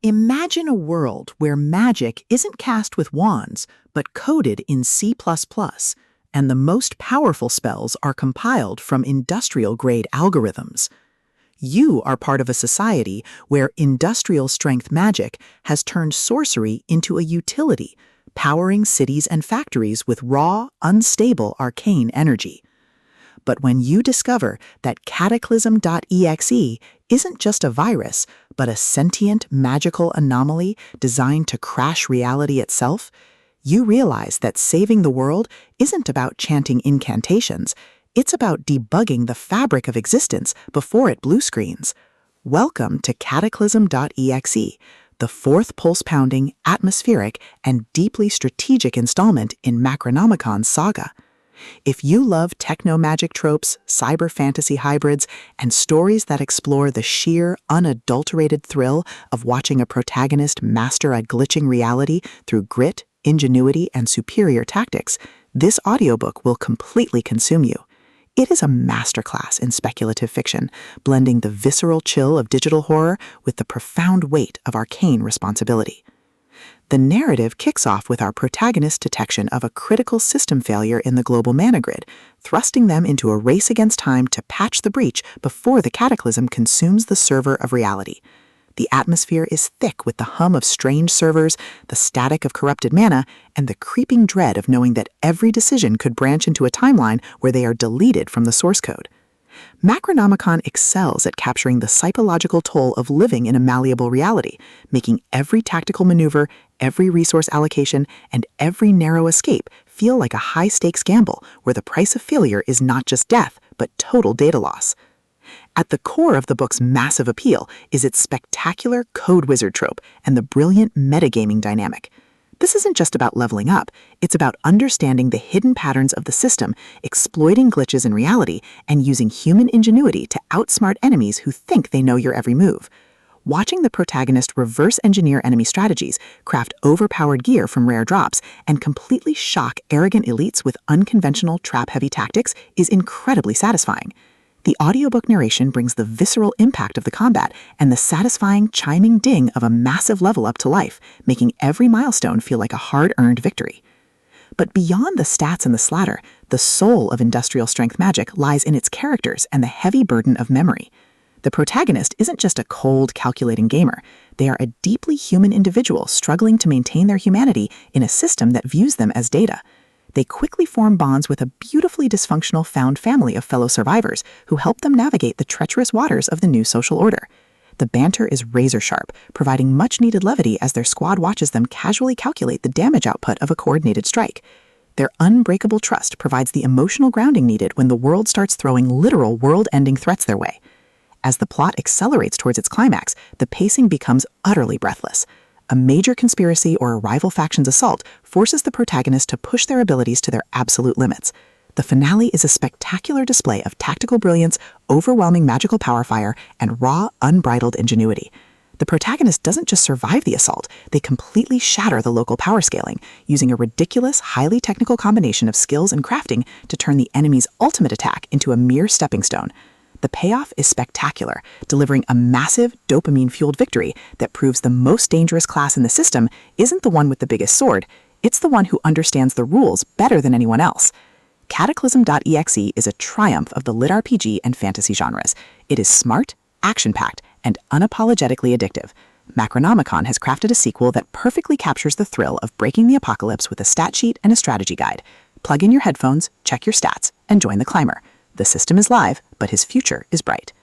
Imagine a world where magic isn't cast with wands, but coded in C++, and the most powerful spells are compiled from industrial-grade algorithms. You are part of a society where industrial-strength magic has turned sorcery into a utility, powering cities and factories with raw, unstable, arcane energy. But when you discover that Cataclysm.exe isn't just a virus, but a sentient, magical anomaly designed to crash reality itself, you realize that saving the world isn't about chanting incantations, it's about debugging the fabric of existence before it blue screens. Welcome to Cataclysm.exe, the fourth pulse-pounding, atmospheric, and deeply strategic installment in Macronomicon's saga. If you love techno-magic tropes, cyber fantasy hybrids, and stories that explore the sheer, unadulterated thrill of watching a protagonist master a glitching reality through grit, ingenuity, and superior tactics, this audiobook will completely consume you. It is a masterclass in speculative fiction, blending the visceral chill of digital horror with the profound weight of arcane responsibility. The narrative kicks off with our protagonist's detection of a critical system failure in the global mana grid, thrusting them into a race against time to patch the breach before the cataclysm consumes the server of reality. The atmosphere is thick with the hum of strange servers, the static of corrupted mana, and the creeping dread of knowing that every decision could branch into a timeline where they are deleted from the source code. Macronomicon excels at capturing the psychological toll of living in a malleable reality, making every tactical maneuver, every resource allocation, and every narrow escape feel like a high-stakes gamble where the price of failure is not just death, but total data loss. At the core of the book's massive appeal is its spectacular code wizard trope and the brilliant metagaming dynamic. This isn't just about leveling up, it's about understanding the hidden patterns of the system, exploiting glitches in reality, and using human ingenuity to outsmart enemies who think they know your every move. Watching the protagonist reverse engineer enemy strategies, craft overpowered gear from rare drops, and completely shock arrogant elites with unconventional trap-heavy tactics is incredibly satisfying. The audiobook narration brings the visceral impact of the combat and the satisfying chiming ding of a massive level up to life, making every milestone feel like a hard-earned victory. But beyond the stats and the slatter, the soul of industrial strength magic lies in its characters and the heavy burden of memory. The protagonist isn't just a cold, calculating gamer. They are a deeply human individual struggling to maintain their humanity in a system that views them as data. They quickly form bonds with a beautifully dysfunctional found family of fellow survivors who help them navigate the treacherous waters of the new social order. The banter is razor-sharp, providing much-needed levity as their squad watches them casually calculate the damage output of a coordinated strike. Their unbreakable trust provides the emotional grounding needed when the world starts throwing literal world-ending threats their way. As the plot accelerates towards its climax, the pacing becomes utterly breathless. A major conspiracy or a rival faction's assault forces the protagonist to push their abilities to their absolute limits. The finale is a spectacular display of tactical brilliance, overwhelming magical power fire, and raw, unbridled ingenuity. The protagonist doesn't just survive the assault, they completely shatter the local power scaling, using a ridiculous, highly technical combination of skills and crafting to turn the enemy's ultimate attack into a mere stepping stone. The payoff is spectacular, delivering a massive, dopamine-fueled victory that proves the most dangerous class in the system isn't the one with the biggest sword, it's the one who understands the rules better than anyone else. Cataclysm.exe is a triumph of the LitRPG and fantasy genres. It is smart, action-packed, and unapologetically addictive. Macronomicon has crafted a sequel that perfectly captures the thrill of breaking the apocalypse with a stat sheet and a strategy guide. Plug in your headphones, check your stats, and join the climber. The system is live, but his future is bright.